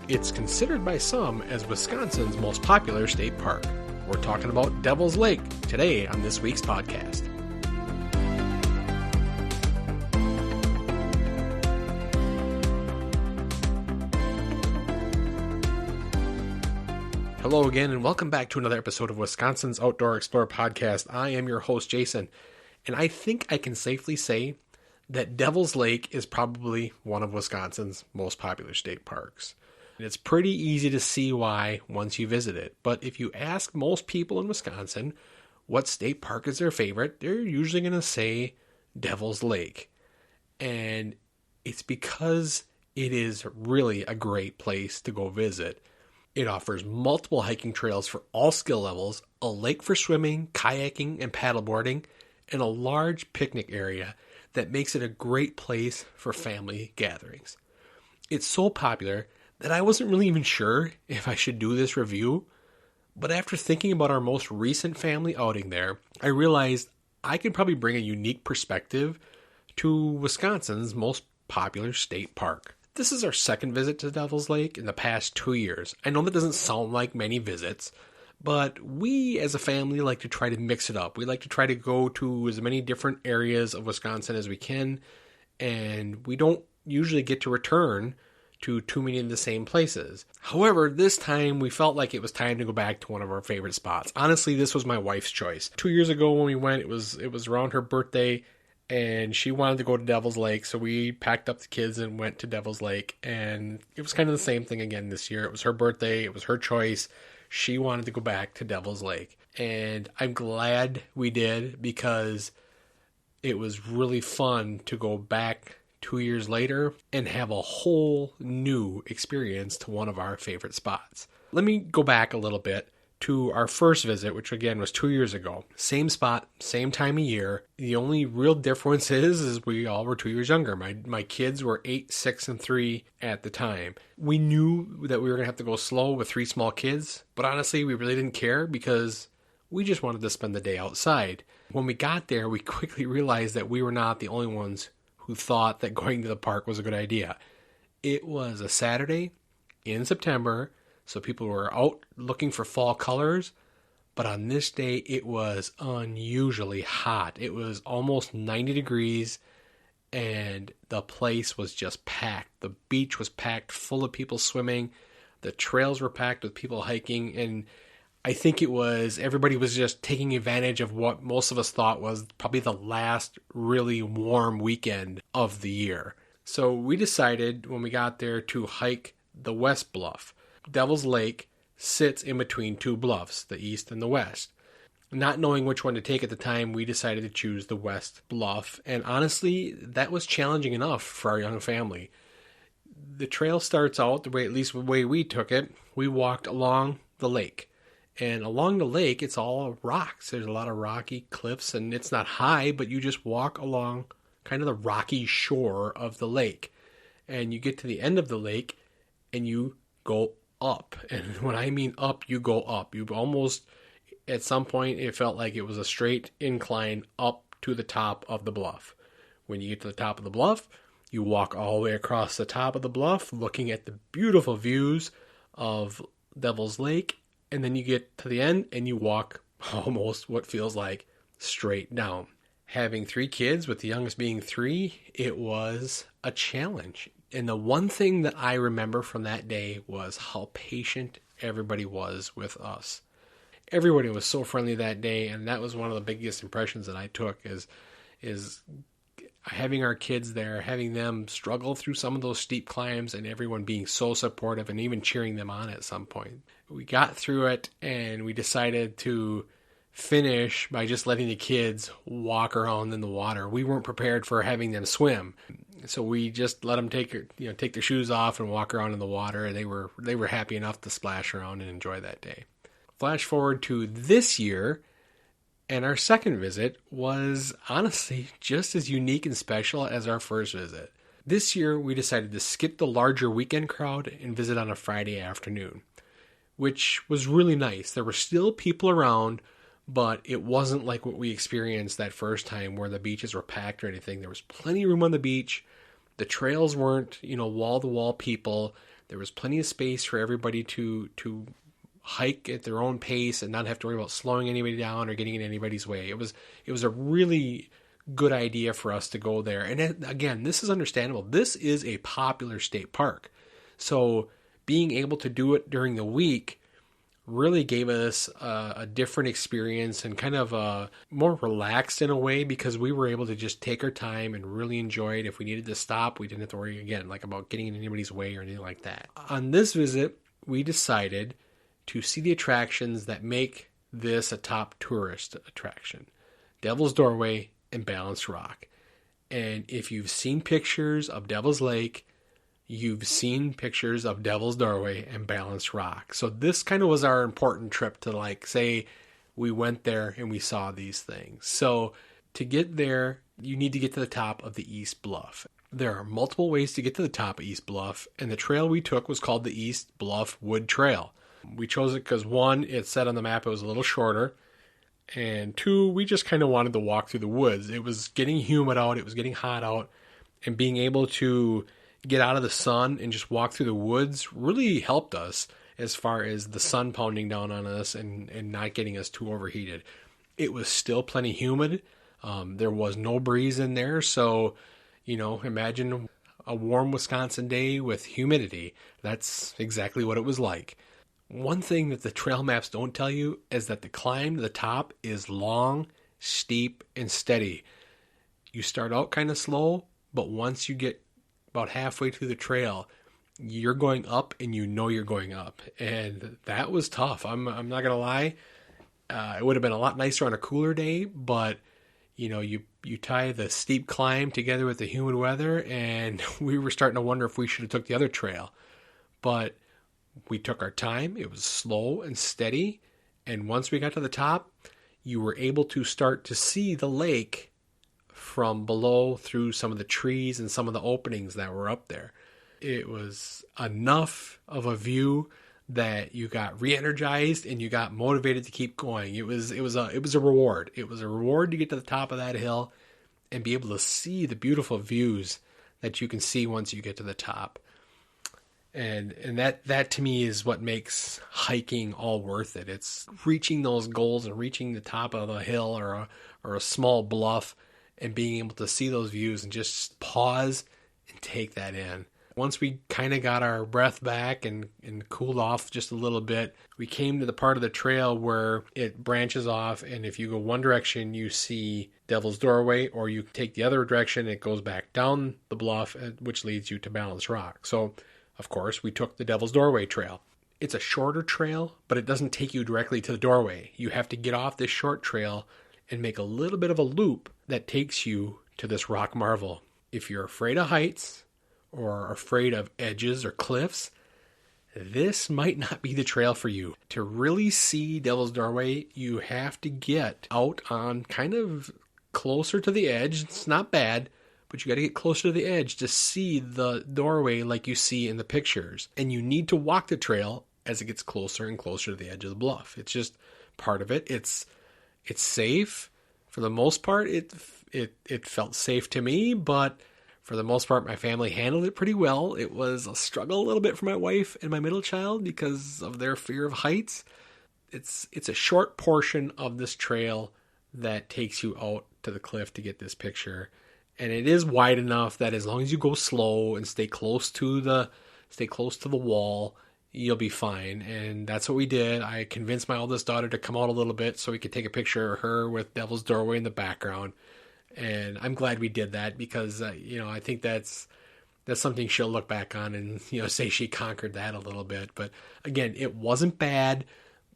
It's considered by some as Wisconsin's most popular state park. We're talking about Devil's Lake today on this week's podcast. Hello again, and welcome back to another episode of Wisconsin's Outdoor Explorer podcast. I am your host, Jason, and I think I can safely say that Devil's Lake is probably one of Wisconsin's most popular state parks. And it's pretty easy to see why once you visit it. But if you ask most people in Wisconsin what state park is their favorite, they're usually going to say Devil's Lake. And it's because it is really a great place to go visit. It offers multiple hiking trails for all skill levels, a lake for swimming, kayaking, and paddleboarding, and a large picnic area that makes it a great place for family gatherings. It's so popular that I wasn't really even sure if I should do this review, but after thinking about our most recent family outing there, I realized I could probably bring a unique perspective to Wisconsin's most popular state park. This is our second visit to Devil's Lake in the past 2 years. I know that doesn't sound like many visits, but we as a family like to try to mix it up. We like to try to go to as many different areas of Wisconsin as we can, and we don't usually get to return to too many of the same places. However, this time we felt like it was time to go back to one of our favorite spots. Honestly, this was my wife's choice. 2 years ago when we went, it was around her birthday, and she wanted to go to Devil's Lake, so we packed up the kids and went to Devil's Lake, and it was kind of the same thing again this year. It was her birthday, it was her choice. She wanted to go back to Devil's Lake, and I'm glad we did because it was really fun to go back 2 years later and have a whole new experience to one of our favorite spots. Let me go back a little bit to our first visit, which again was 2 years ago. Same spot, same time of year. The only real difference is we all were 2 years younger. My kids were 8, 6, and 3 at the time. We knew that we were going to have to go slow with 3 small kids, but honestly, we really didn't care because we just wanted to spend the day outside. When we got there, we quickly realized that we were not the only ones who thought that going to the park was a good idea. It was a Saturday in September, so people were out looking for fall colors, but on this day it was unusually hot. It was almost 90 degrees, and the place was just packed. The beach was packed full of people swimming. The trails were packed with people hiking, and I think everybody was just taking advantage of what most of us thought was probably the last really warm weekend of the year. So we decided when we got there to hike the West Bluff. Devil's Lake sits in between 2 bluffs, the east and the west. Not knowing which one to take at the time, we decided to choose the West Bluff, and honestly, that was challenging enough for our young family. The trail starts out, at least the way we took it, we walked along the lake. And along the lake, it's all rocks. There's a lot of rocky cliffs, and it's not high, but you just walk along kind of the rocky shore of the lake. And you get to the end of the lake, and you go up. And when I mean up, you go up. You almost, at some point, it felt like it was a straight incline up to the top of the bluff. When you get to the top of the bluff, you walk all the way across the top of the bluff, looking at the beautiful views of Devil's Lake. And then you get to the end and you walk almost what feels like straight down. Having 3 kids, with the youngest being 3, it was a challenge. And the one thing that I remember from that day was how patient everybody was with us. Everybody was so friendly that day, and that was one of the biggest impressions that I took is having our kids there, having them struggle through some of those steep climbs, and everyone being so supportive and even cheering them on at some point. We got through it, and we decided to finish by just letting the kids walk around in the water. We weren't prepared for having them swim, so we just let them take their shoes off and walk around in the water, and they were happy enough to splash around and enjoy that day. Flash forward to this year, and our second visit was honestly just as unique and special as our first visit. This year, we decided to skip the larger weekend crowd and visit on a Friday afternoon, which was really nice. There were still people around, but it wasn't like what we experienced that first time where the beaches were packed or anything. There was plenty of room on the beach. The trails weren't, wall-to-wall people. There was plenty of space for everybody to hike at their own pace and not have to worry about slowing anybody down or getting in anybody's way. It was a really good idea for us to go there. And again, this is understandable. This is a popular state park. So being able to do it during the week really gave us a different experience and kind of more relaxed in a way, because we were able to just take our time and really enjoy it. If we needed to stop, we didn't have to worry again like about getting in anybody's way or anything like that. On this visit, we decided to see the attractions that make this a top tourist attraction: Devil's Doorway and Balanced Rock. And if you've seen pictures of Devil's Lake, you've seen pictures of Devil's Doorway and Balanced Rock. So this kind of was our important trip to, like, say we went there and we saw these things. So to get there, you need to get to the top of the East Bluff. There are multiple ways to get to the top of East Bluff, and the trail we took was called the East Bluff Wood Trail. We chose it because, one, it said on the map it was a little shorter, and two, we just kind of wanted to walk through the woods. It was getting humid out, it was getting hot out, and being able to get out of the sun and just walk through the woods really helped us as far as the sun pounding down on us and not getting us too overheated. It was still plenty humid. There was no breeze in there, so, imagine a warm Wisconsin day with humidity. That's exactly what it was like. One thing that the trail maps don't tell you is that the climb to the top is long, steep, and steady. You start out kind of slow, but once you get about halfway through the trail, you're going up and you're going up. And that was tough. I'm not going to lie. It would have been a lot nicer on a cooler day, but you tie the steep climb together with the humid weather, and we were starting to wonder if we should have took the other trail. But we took our time. It was slow and steady. And once we got to the top, you were able to start to see the lake from below through some of the trees and some of the openings that were up there. It was enough of a view that you got re-energized and you got motivated to keep going. It was a reward. It was a reward to get to the top of that hill and be able to see the beautiful views that you can see once you get to the top. And that to me is what makes hiking all worth it. It's reaching those goals and reaching the top of a hill or a small bluff and being able to see those views and just pause and take that in. Once we kind of got our breath back and cooled off just a little bit, we came to the part of the trail where it branches off, and if you go one direction, you see Devil's Doorway, or you take the other direction, it goes back down the bluff, which leads you to Balanced Rock. So, of course, we took the Devil's Doorway trail. It's a shorter trail, but it doesn't take you directly to the doorway. You have to get off this short trail and make a little bit of a loop that takes you to this rock marvel. If you're afraid of heights or afraid of edges or cliffs, this might not be the trail for you. To really see Devil's Doorway, you have to get out on kind of closer to the edge. It's not bad, but you got to get closer to the edge to see the doorway like you see in the pictures. And you need to walk the trail as it gets closer and closer to the edge of the bluff. It's just part of it. It's safe. For the most part, it felt safe to me, but for the most part, my family handled it pretty well. It was a struggle a little bit for my wife and my middle child because of their fear of heights. It's a short portion of this trail that takes you out to the cliff to get this picture. And it is wide enough that as long as you go slow and stay close to the wall, you'll be fine. And that's what we did. I convinced my oldest daughter to come out a little bit so we could take a picture of her with Devil's Doorway in the background. And I'm glad we did that because, I think that's something she'll look back on and, say she conquered that a little bit. But again, it wasn't bad.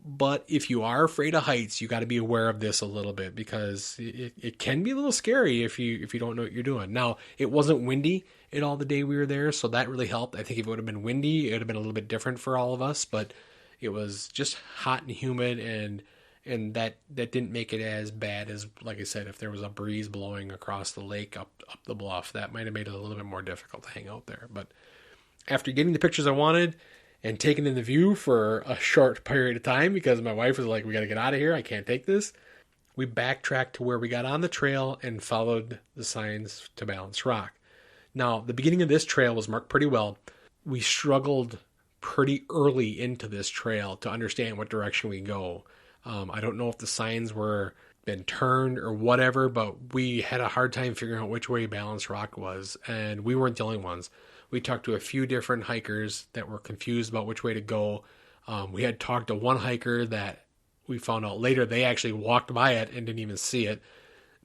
But if you are afraid of heights, you got to be aware of this a little bit because it can be a little scary if you don't know what you're doing. Now, it wasn't windy at all the day we were there, so that really helped. I think if it would have been windy, it would have been a little bit different for all of us. But it was just hot and humid, and that didn't make it as bad as, like I said, if there was a breeze blowing across the lake up the bluff, that might have made it a little bit more difficult to hang out there. But after getting the pictures I wanted and taking in the view for a short period of time because my wife was like, we got to get out of here, I can't take this, we backtracked to where we got on the trail and followed the signs to Balanced Rock. Now, the beginning of this trail was marked pretty well. we struggled pretty early into this trail to understand what direction we go. I don't know if the signs were been turned or whatever, but we had a hard time figuring out which way Balanced Rock was, and we weren't the only ones. We talked to a few different hikers that were confused about which way to go. We had talked to one hiker that we found out later they actually walked by it and didn't even see it.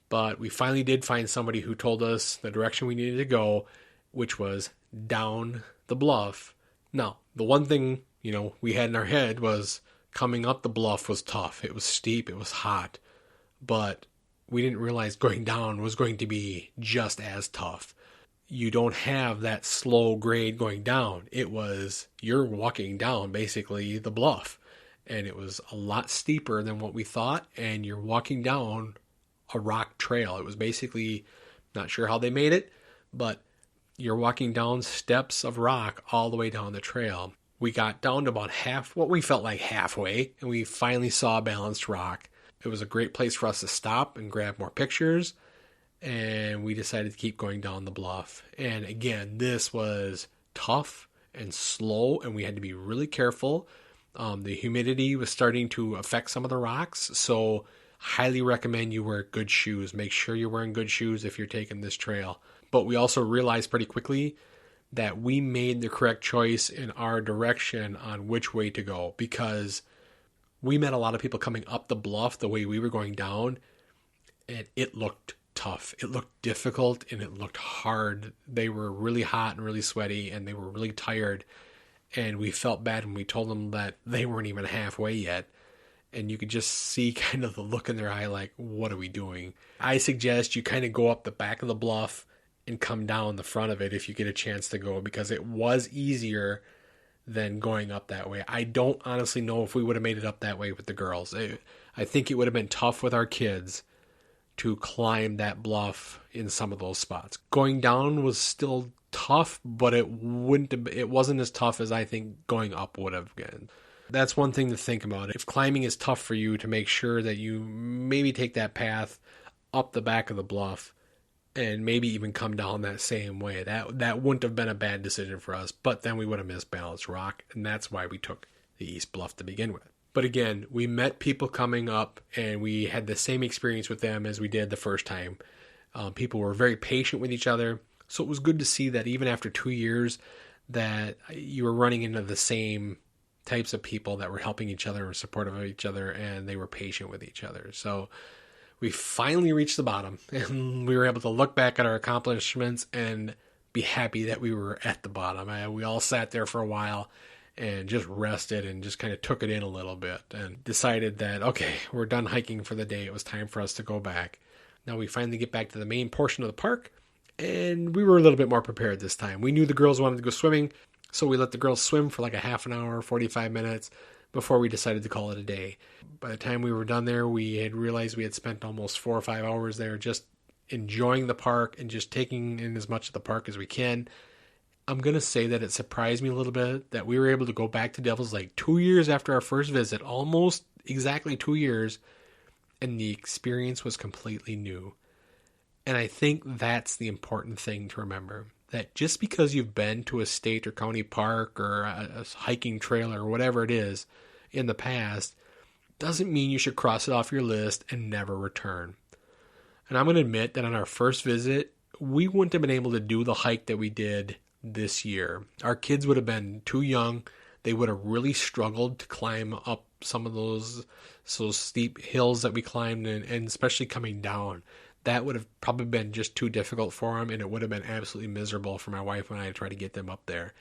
But we finally did find somebody who told us the direction we needed to go, which was down the bluff. Now, the one thing, we had in our head was coming up the bluff was tough. It was steep, it was hot. But we didn't realize going down was going to be just as tough. You don't have that slow grade going down. You're walking down basically the bluff. And it was a lot steeper than what we thought. And you're walking down a rock trail. It was basically, not sure how they made it, but you're walking down steps of rock all the way down the trail. We got down to about what we felt like halfway, and we finally saw Balanced Rock. It was a great place for us to stop and grab more pictures, and we decided to keep going down the bluff. And again, this was tough and slow, and we had to be really careful. The humidity was starting to affect some of the rocks, so highly recommend you wear good shoes. Make sure you're wearing good shoes if you're taking this trail. But we also realized pretty quickly that we made the correct choice in our direction on which way to go, because we met a lot of people coming up the bluff the way we were going down, and it looked tough. It looked difficult, and it looked hard. They were really hot and really sweaty, and they were really tired, and we felt bad when we told them that they weren't even halfway yet. And you could just see kind of the look in their eye like, what are we doing? I suggest you kind of go up the back of the bluff and come down the front of it if you get a chance to go, because it was easier than going up that way. I don't honestly know if we would have made it up that way with the girls. I think it would have been tough with our kids to climb that bluff in some of those spots. Going down was still tough, but it wasn't as tough as I think going up would have been. That's one thing to think about. If climbing is tough for you, to make sure that you maybe take that path up the back of the bluff and maybe even come down that same way. That wouldn't have been a bad decision for us, but then we would have missed Balanced Rock, and that's why we took the East Bluff to begin with. But again, we met people coming up, and we had the same experience with them as we did the first time. People were very patient with each other, so it was good to see that even after 2 years that you were running into the same types of people that were helping each other and supportive of each other, and they were patient with each other. So we finally reached the bottom, and we were able to look back at our accomplishments and be happy that we were at the bottom. We all sat there for a while and just rested and just kind of took it in a little bit and decided that, okay, we're done hiking for the day. It was time for us to go back. Now we finally get back to the main portion of the park, and we were a little bit more prepared this time. We knew the girls wanted to go swimming, so we let the girls swim for like a half an hour, 45 minutes before we decided to call it a day. By the time we were done there, we had realized we had spent almost 4 or 5 hours there just enjoying the park and just taking in as much of the park as we can. I'm going to say that it surprised me a little bit that we were able to go back to Devil's Lake 2 years after our first visit, almost exactly 2 years, and the experience was completely new. And I think that's the important thing to remember. That just because you've been to a state or county park or a hiking trail or whatever it is in the past doesn't mean you should cross it off your list and never return. And I'm going to admit that on our first visit, we wouldn't have been able to do the hike that we did this year. Our kids would have been too young. They would have really struggled to climb up some of those steep hills that we climbed, and especially coming down. That would have probably been just too difficult for them, and it would have been absolutely miserable for my wife and I to try to get them up there.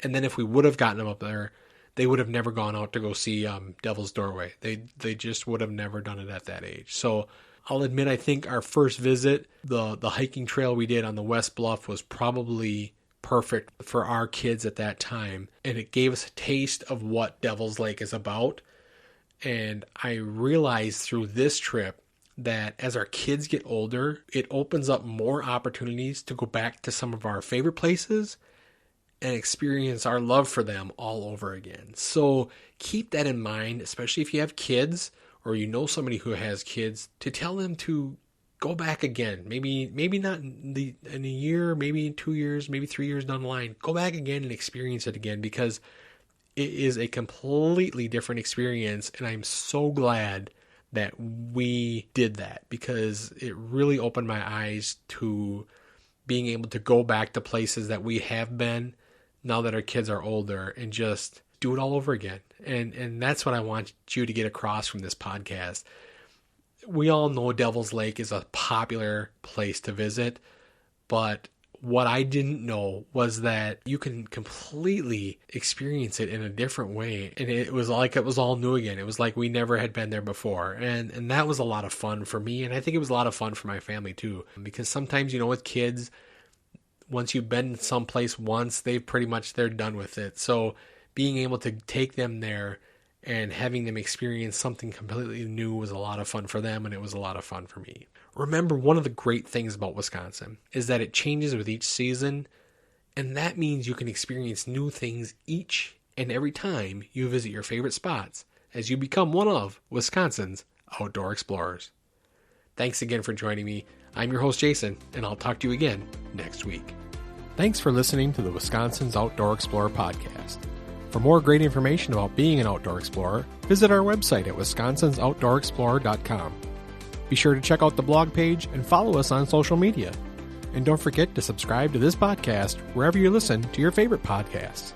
And then if we would have gotten them up there, they would have never gone out to go see Devil's Doorway. They just would have never done it at that age. So I'll admit, I think our first visit, the hiking trail we did on the West Bluff was probably perfect for our kids at that time. And it gave us a taste of what Devil's Lake is about. And I realized through this trip that as our kids get older, it opens up more opportunities to go back to some of our favorite places and experience our love for them all over again. So keep that in mind, especially if you have kids or you know somebody who has kids, to tell them to go back again. Maybe not in a year, maybe 2 years, maybe 3 years down the line. Go back again and experience it again, because it is a completely different experience. And I'm so glad that we did that, because it really opened my eyes to being able to go back to places that we have been now that our kids are older and just do it all over again. And that's what I want you to get across from this podcast. We all know Devil's Lake is a popular place to visit, but what I didn't know was that you can completely experience it in a different way. And it was like it was all new again. It was like we never had been there before. And that was a lot of fun for me. And I think it was a lot of fun for my family too. Because sometimes, with kids, once you've been someplace once, they're done with it. So being able to take them there and having them experience something completely new was a lot of fun for them, and it was a lot of fun for me. Remember, one of the great things about Wisconsin is that it changes with each season, and that means you can experience new things each and every time you visit your favorite spots as you become one of Wisconsin's outdoor explorers. Thanks again for joining me. I'm your host, Jason, and I'll talk to you again next week. Thanks for listening to the Wisconsin's Outdoor Explorer podcast. For more great information about being an outdoor explorer, visit our website at wisconsinsoutdoorexplorer.com. Be sure to check out the blog page and follow us on social media. And don't forget to subscribe to this podcast wherever you listen to your favorite podcasts.